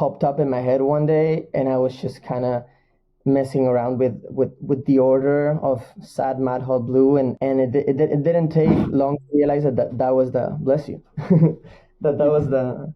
popped up in my head one day, and I was just kind of messing around with the order of sad, mad, hot, blue, and it didn't take long to realize that was the, bless you, that was the.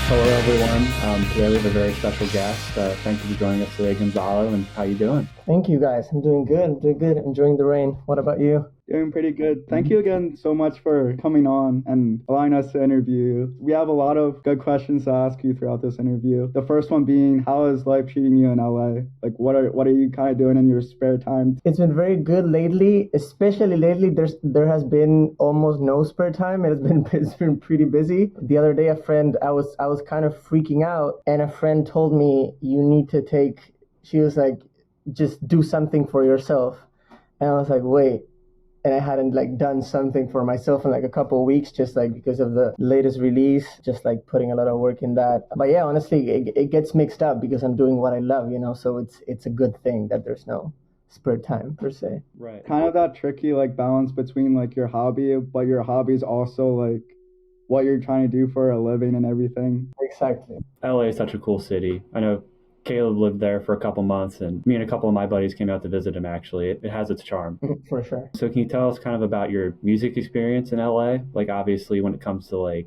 Hello, everyone. Today we have a very special guest. Thank you for joining us today, Gonzalo, and how you doing? Thank you, guys. I'm doing good. Enjoying the rain. What about you? Doing pretty good. Thank you again so much for coming on and allowing us to interview you. We have a lot of good questions to ask you throughout this interview. The first one being, how is life treating you in LA? Like, what are you kind of doing in your spare time? It's been very good lately, especially lately. There has been almost no spare time. It's been pretty busy. The other day, I was kind of freaking out, and a friend told me, she was like, just do something for yourself. And I was like, wait. And I hadn't done something for myself in a couple of weeks, just because of the latest release, just putting a lot of work in that. But yeah, honestly, it gets mixed up because I'm doing what I love, so it's a good thing that there's no spare time per se. Right. Kind of that tricky balance between your hobby, but your hobby is also what you're trying to do for a living and everything. Exactly. LA is such a cool city. I know Caleb lived there for a couple months, and me and a couple of my buddies came out to visit him, actually. It has its charm. For sure. So can you tell us kind of about your music experience in LA? Obviously, when it comes to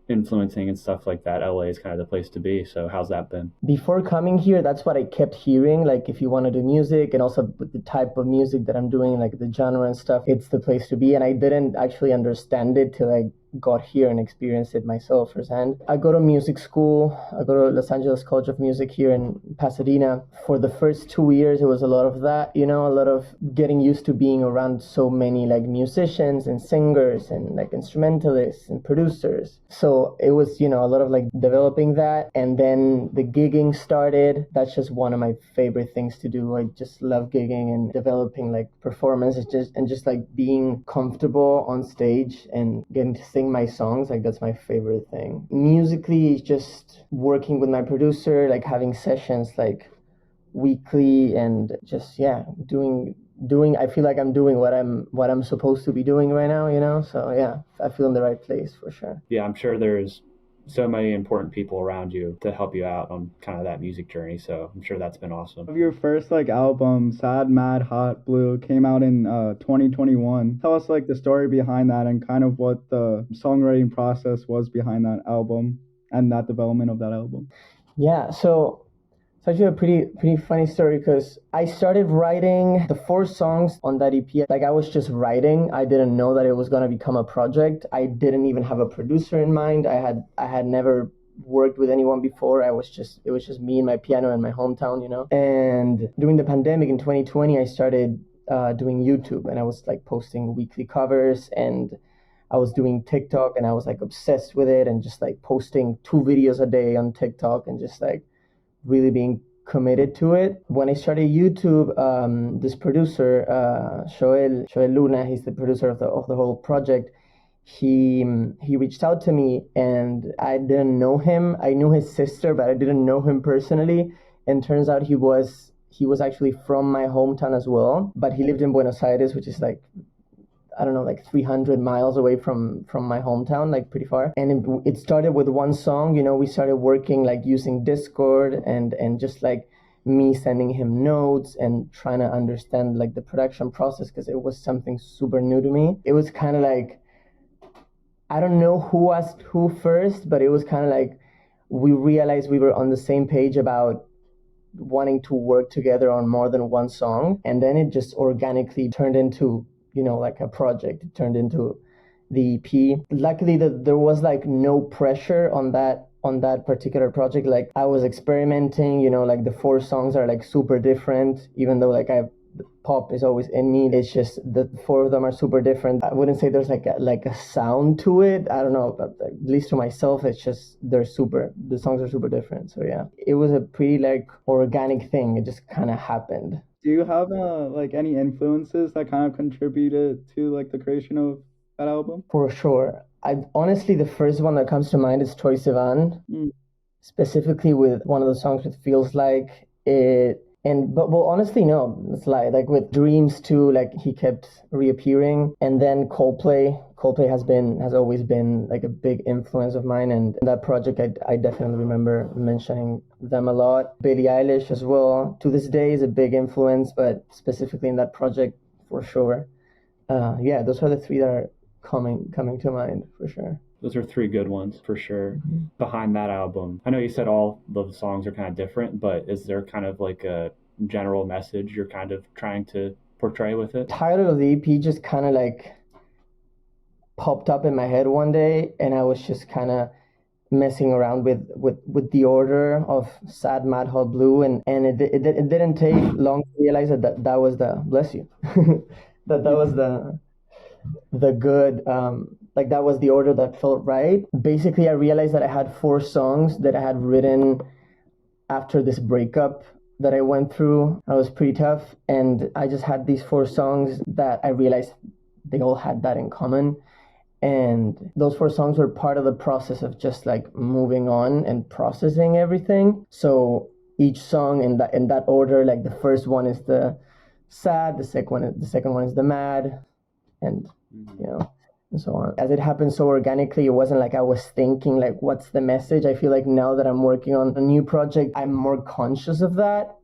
influencing and stuff like that, LA is kind of the place to be. So how's that been? Before coming here, that's what I kept hearing. If you want to do music, and also with the type of music that I'm doing, the genre and stuff, it's the place to be. And I didn't actually understand it till I got here and experienced it myself firsthand. I go to music school. I go to Los Angeles College of Music here in Pasadena. For the first 2 years, it was a lot of that, a lot of getting used to being around so many musicians and singers and instrumentalists and producers. So it was, a lot of developing that. And then the gigging started. That's just one of my favorite things to do. I just love gigging and developing performances, just being comfortable on stage and getting to sing my songs. That's my favorite thing. Musically, just working with my producer, having sessions weekly, and just doing I feel like I'm doing what I'm supposed to be doing right now, so yeah, I feel in the right place for sure. Yeah, I'm sure there's so many important people around you to help you out on kind of that music journey, so I'm sure that's been awesome. Your first album, Sad, Mad, Hot, Blue, came out in 2021. Tell us the story behind that and kind of what the songwriting process was behind that album and that development of that album. Yeah, so it's actually a pretty funny story, because I started writing the 4 songs on that EP. I was just writing. I didn't know that it was going to become a project. I didn't even have a producer in mind. I had never worked with anyone before. It was just me and my piano in my hometown, And during the pandemic in 2020, I started doing YouTube, and I was posting weekly covers, and I was doing TikTok, and I was obsessed with it, and just posting 2 videos a day on TikTok, and just really being committed to it. When I started YouTube, this producer, Joel Luna, he's the producer of the whole project. He reached out to me, and I didn't know him. I knew his sister, but I didn't know him personally. And turns out he was actually from my hometown as well, but he lived in Buenos Aires, which is 300 miles away from my hometown, pretty far. And it started with one song. We started working using Discord, and just me sending him notes and trying to understand the production process, because it was something super new to me. It was kind of I don't know who asked who first, but it was kind of we realized we were on the same page about wanting to work together on more than one song, and then it just organically turned into a project. It turned into the EP. Luckily, there was no pressure on that particular project. I was experimenting, the 4 songs are super different, even though the pop is always in me. It's just the 4 of them are super different. I wouldn't say there's a sound to it. I don't know, but at least to myself, it's just the songs are super different. So yeah, it was a pretty organic thing. It just kind of happened. Do you have any influences that kind of contributed to the creation of that album? For sure. Honestly, the first one that comes to mind is Troye Sivan, specifically with one of the songs with Feels Like It. But well, honestly, no, it's like with Dreams too. Like he kept reappearing, and then Coldplay. Coldplay has always been like a big influence of mine, and that project I definitely remember mentioning them a lot. Billie Eilish as well. To this day is a big influence, but specifically in that project for sure. Yeah, those are the three that are coming to mind for sure. Those are three good ones for sure. Behind that album, I know you said all the songs are kind of different, but is there kind of like a general message you're kind of trying to portray with it? Title of the EP just kind of like popped up in my head one day, and I was just kind of messing around with the order of Sad, Mad, Hot, Blue, and it didn't take long to realize that was the bless you that was the good like that was the order that felt right. Basically, I realized that I had 4 songs that I had written after this breakup that I went through. I was pretty tough, and I just had these 4 songs that I realized they all had that in common. And those 4 songs were part of the process of just like moving on and processing everything. So each song in that order, like the first one is the sad, the second one is the mad, and and so on. As it happened so organically, it wasn't like I was thinking like what's the message. I feel like now that I'm working on a new project, I'm more conscious of that,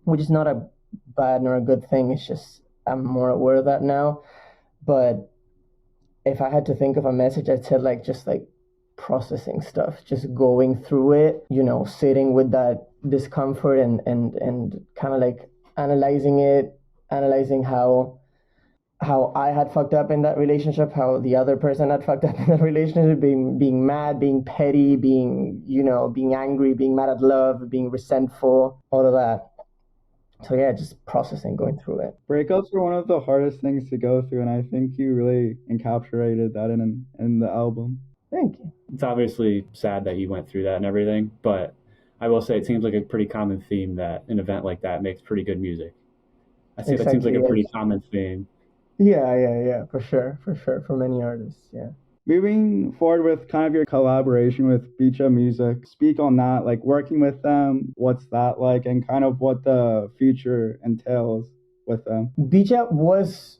which is not a bad nor a good thing. It's just I'm more aware of that now. But if I had to think of a message, I'd say like just like processing stuff, just going through it, sitting with that discomfort and kind of like analyzing how I had fucked up in that relationship, how the other person had fucked up in that relationship, being mad, being petty, being angry, being mad at love, being resentful, all of that. So yeah, just processing, going through it. Breakups are one of the hardest things to go through, and I think you really encapsulated that in the album. Thank you. It's obviously sad that you went through that and everything, but I will say it seems like a pretty common theme that an event like that makes pretty good music. I think that seems like a pretty common theme. Yeah, for sure, for many artists, yeah. Moving forward with kind of your collaboration with Peachey Music, speak on that, like working with them, what's that like, and kind of what the future entails with them. Peachey was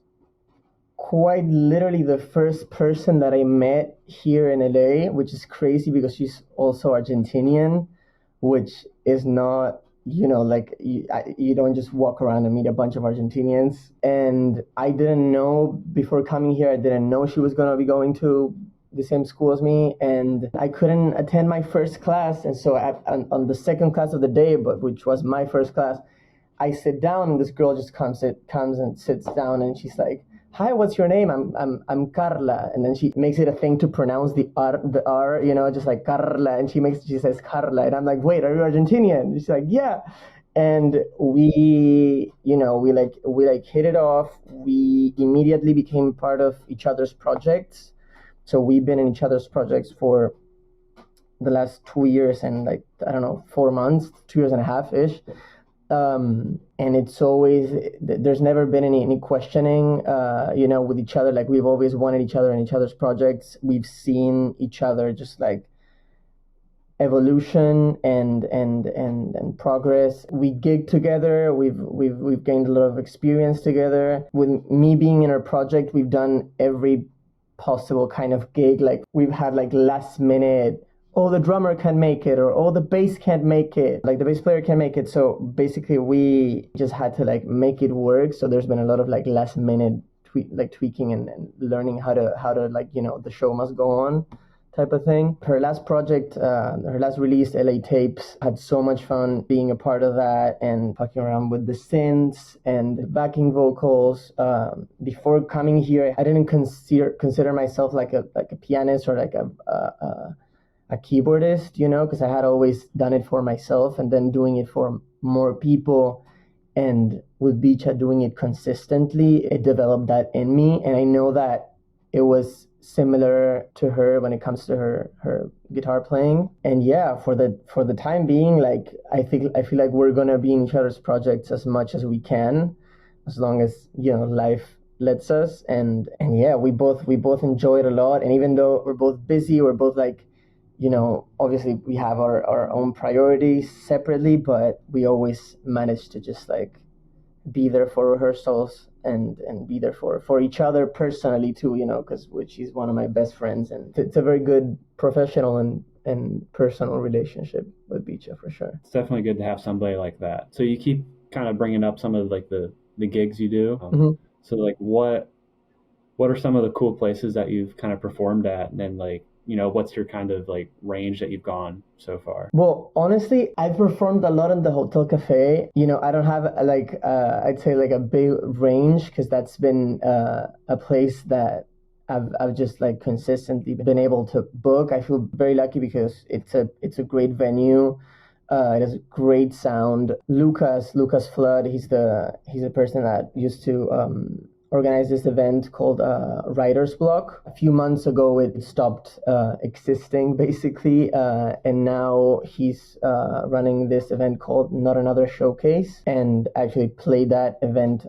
quite literally the first person that I met here in LA, which is crazy because she's also Argentinian, which is not, like you don't just walk around and meet a bunch of Argentinians. And I didn't know before coming here, I didn't know she was going to be going to the same school as me, and I couldn't attend my first class. And so on the second class of the day, which was my first class, I sit down and this girl just comes and sits down, and she's like, "Hi, what's your name?" I'm Carla. And then she makes it a thing to pronounce the R, just like Carla. And she says Carla. And I'm like, "Wait, are you Argentinian?" And she's like, "Yeah." And we hit it off. We immediately became part of each other's projects. So we've been in each other's projects for the last 2 years and 4 months, 2 years and a half ish. And it's always, there's never been any questioning, with each other. Like we've always wanted each other in each other's projects. We've seen each other just like evolution and progress. We gig together. We've gained a lot of experience together. With me being in our project, we've done every possible kind of gig. Like we've had like last minute, oh, the drummer can't make it, or oh, the bass can't make it, like the bass player can't make it. So basically we just had to like make it work. So there's been a lot of like last minute tweaking and learning how to like, the show must go on type of thing. Her last project, her last release, LA Tapes, had so much fun being a part of that and fucking around with the synths and the backing vocals. Before coming here, I didn't consider myself like a pianist or like a keyboardist, because I had always done it for myself, and then doing it for more people, and with Peachey doing it consistently, it developed that in me. And I know that it was similar to her when it comes to her guitar playing. And yeah, for the time being, like I feel like we're gonna be in each other's projects as much as we can, as long as life lets us. And yeah, we both enjoy it a lot. And even though we're both busy, we're both like, obviously we have our own priorities separately, but we always manage to just like be there for rehearsals and be there for each other personally too, because she's one of my best friends, and it's a very good professional and personal relationship with Peachey for sure. It's definitely good to have somebody like that. So you keep kind of bringing up some of like the gigs you do. So like what are some of the cool places that you've kind of performed at, and then like, what's your kind of like range that you've gone so far? Well, honestly, I've performed a lot in the Hotel Cafe. I don't have like I'd say like a big range, because that's been a place that I've just like consistently been able to book. I feel very lucky because it's a great venue. It has a great sound. Lucas Flood, he's the person that used to organized this event called Writer's Block. A few months ago, it stopped existing, basically, and now he's running this event called Not Another Showcase, and actually played that event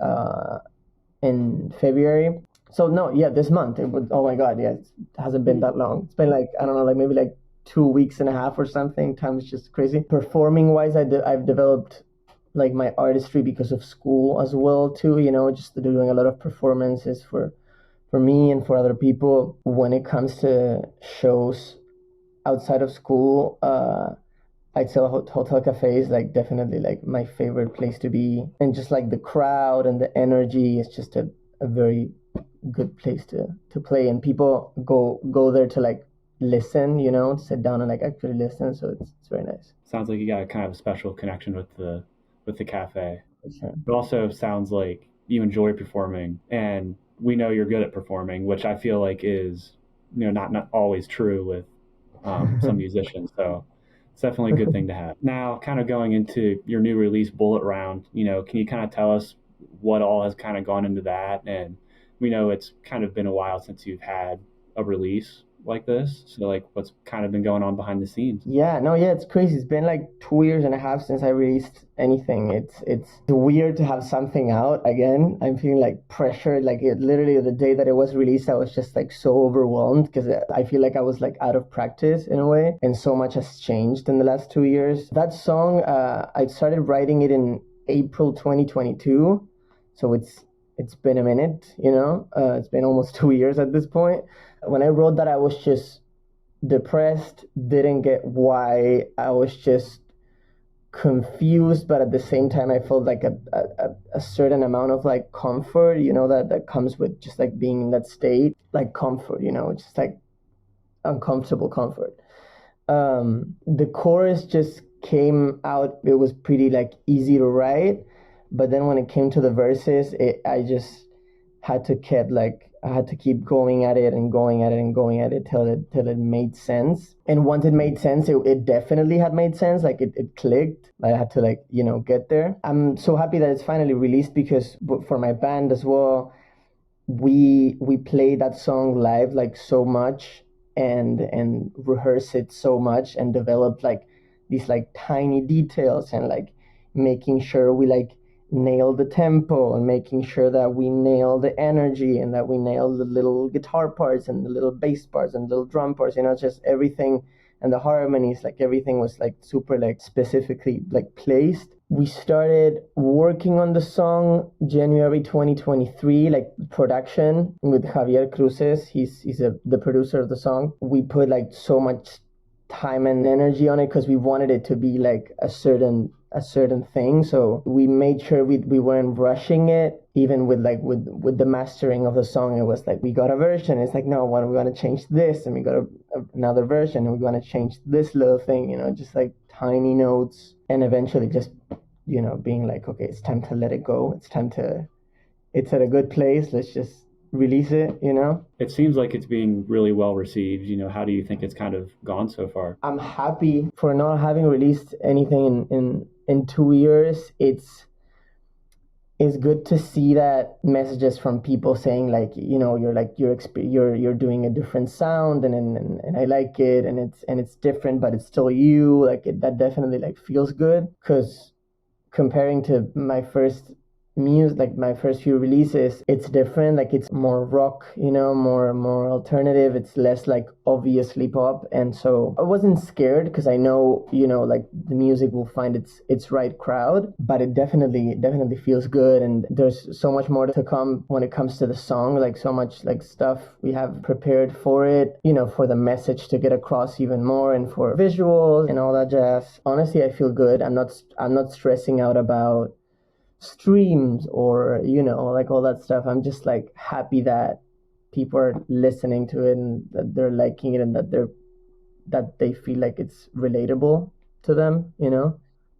in February. So no, yeah, this month. Oh my God, yeah, it hasn't been that long. It's been like, I don't know, like maybe like 2 weeks and a half or something. Time is just crazy. Performing wise, I've developed like my artistry because of school as well too, just doing a lot of performances for me and for other people. When it comes to shows outside of school, I'd say Hotel Cafe is like definitely like my favorite place to be, and just like the crowd and the energy is just a very good place to play, and people go there to like listen, to sit down and like actually listen. So it's very nice. Sounds like you got a kind of a special connection with the cafe. Sure. It also sounds like you enjoy performing, and we know you're good at performing, which I feel like is not always true with some musicians. So it's definitely a good thing to have. Now, kind of going into your new release, Bullet Round, can you kind of tell us what all has kind of gone into that? And we know it's kind of been a while since you've had a release like this, so like what's kind of been going on behind the scenes? Yeah, it's crazy. It's been like 2.5 years since I released anything. It's weird to have something out again. I'm feeling like pressured. Like literally the day that it was released, I was just like so overwhelmed, because I feel like I was like out of practice in a way, and so much has changed in the last 2 years. That song, I started writing it in April 2022, so it's been a minute, it's been almost 2 years at this point. When I wrote that, I was just depressed, didn't get why. I was just confused, but at the same time, I felt like a certain amount of like comfort, that comes with just like being in that state, like comfort, just like uncomfortable comfort. The chorus just came out. It was pretty like easy to write, but then when it came to the verses, I just had to keep going at it and going at it and going at it till it made sense. And once it made sense, it definitely had made sense. Like it clicked. I had to like, get there. I'm so happy that it's finally released, because for my band as well, we play that song live like so much, and rehearse it so much, and develop like these like tiny details, and like making sure we like nail the tempo, and making sure that we nail the energy, and that we nail the little guitar parts and the little bass parts and little drum parts, just everything, and the harmonies, like everything was like super like specifically like placed. We started working on the song January 2023, like production with Javier Cruces. He's the producer of the song. We put like so much time and energy on it because we wanted it to be like a certain thing. So we made sure we weren't rushing it. Even with the mastering of the song, it was like we got a version. It's like, no, we want to change this, and we got another version, and we want to change this little thing. Just like tiny notes, and eventually just being like, okay, it's time to let it go. It's at a good place. Let's just release it. It seems like it's being really well received. How do you think it's kind of gone so far? I'm happy for not having released anything in 2 years. It's good to see that messages from people saying like, you're doing a different sound, and I like it, and it's different, but it's still you. Like that definitely like feels good, because comparing to my first music, like my first few releases, it's different. Like it's more rock, more alternative. It's less like obviously pop, and so I wasn't scared because I know, like the music will find its right crowd. But it definitely feels good, and there's so much more to come when it comes to the song. Like so much like stuff we have prepared for it, for the message to get across even more, and for visuals and all that jazz. Honestly, I feel good. I'm not stressing out about streams or like all that stuff. I'm just like happy that people are listening to it and that they're liking it, and that they feel like it's relatable to them.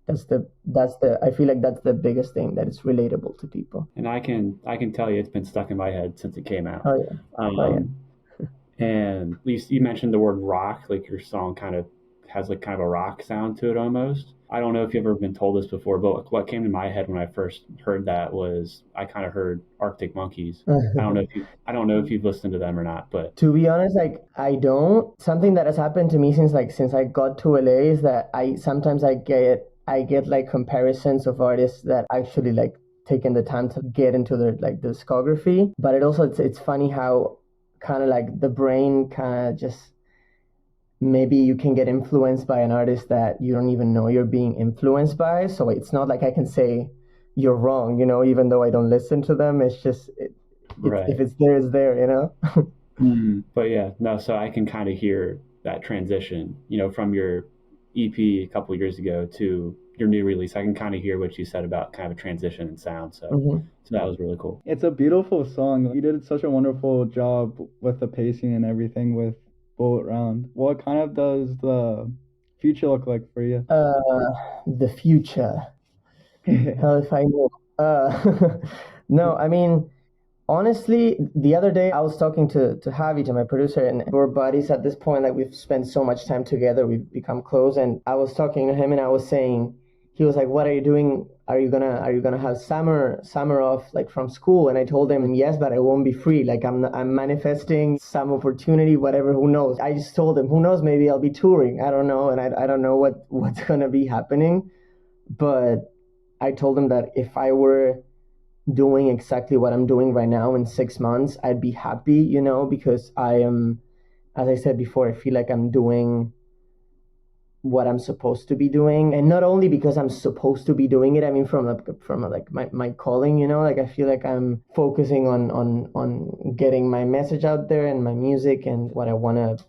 That's the I feel like that's the biggest thing, that it's relatable to people. And I can tell you, it's been stuck in my head since it came out. Oh yeah. And you mentioned the word rock, like your song kind of has like kind of a rock sound to it almost. I don't know if you've ever been told this before, but what came to my head when I first heard that was I kind of heard Arctic Monkeys. I don't know if you've listened to them or not, but to be honest, like I don't. Something that has happened to me since I got to LA is that I sometimes I get like comparisons of artists that actually like taken the time to get into their like discography. But it's funny how kind of like the brain kind of just, maybe you can get influenced by an artist that you don't even know you're being influenced by. So it's not like I can say you're wrong, even though I don't listen to them. It's just, right. If it's there, it's there, But yeah, no, so I can kind of hear that transition, from your EP a couple of years ago to your new release. I can kind of hear what you said about kind of a transition in sound. So, So that was really cool. It's a beautiful song. You did such a wonderful job with the pacing and everything with Bullet Round. What kind of does the future look like for you? The future. How if I know? No, I mean, honestly, the other day I was talking to Javi, to my producer, and we're buddies at this point. Like we've spent so much time together, we've become close. And I was talking to him, and I was saying, he was like, "What are you doing? Are you gonna have summer off like from school?" And I told him, "Yes, but I won't be free. Like I'm manifesting some opportunity, whatever. Who knows?" I just told him, "Who knows? Maybe I'll be touring. I don't know, and I don't know what's gonna be happening." But I told him that if I were doing exactly what I'm doing right now in 6 months, I'd be happy, because I am, as I said before, I feel like I'm doing what I'm supposed to be doing. And not only because I'm supposed to be doing it, I mean from like my calling, like I feel like I'm focusing on getting my message out there and my music and what I want to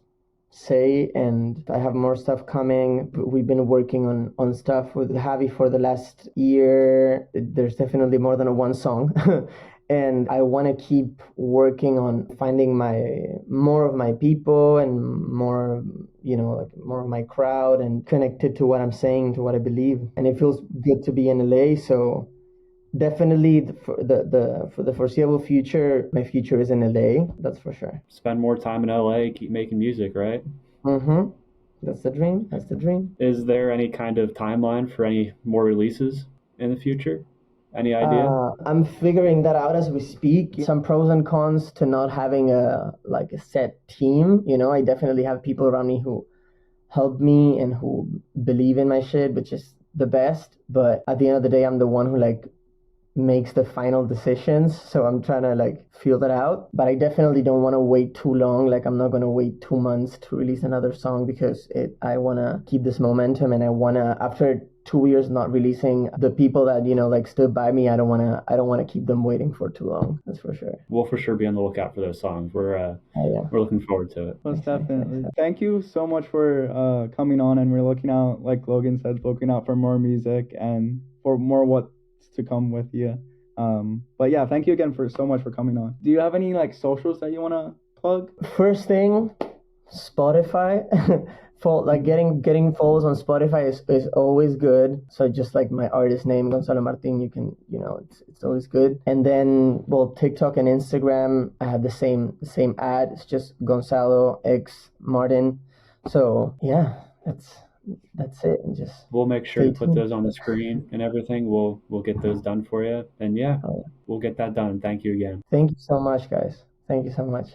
say. And I have more stuff coming. We've been working on stuff with Javi for the last year. There's definitely more than one song. And I want to keep working on finding more of my people and more, like more of my crowd and connected to what I'm saying, to what I believe. And it feels good to be in LA. So definitely for the foreseeable future, my future is in LA. That's for sure. Spend more time in LA, keep making music, right? That's the dream. Is there any kind of timeline for any more releases in the future? Any idea? I'm figuring that out as we speak. Some pros and cons to not having a set team. I definitely have people around me who help me and who believe in my shit, which is the best. But at the end of the day, I'm the one who makes the final decisions. So I'm trying to feel that out. But I definitely don't want to wait too long. I'm not going to wait 2 months to release another song because I want to keep this momentum, and I want to, after 2 years not releasing, the people that stood by me, I don't want to keep them waiting for too long. That's for sure. We'll for sure be on the lookout for those songs. We're looking forward to it. Most definitely. Thank you so much for coming on, and we're looking out, like Logan said, looking out for more music and for more what's to come with you. But yeah, thank you again so much for coming on. Do you have any socials that you want to plug? First thing, Spotify. Getting follows on Spotify is always good. So just like my artist name, Gonzalo Martin, you can, it's always good. And then, TikTok and Instagram, I have the same ad. It's just Gonzalo X Martin. So yeah, that's it. And just we'll make sure to put those on the screen and everything. We'll get those done for you. And we'll get that done. Thank you again. Thank you so much, guys. Thank you so much.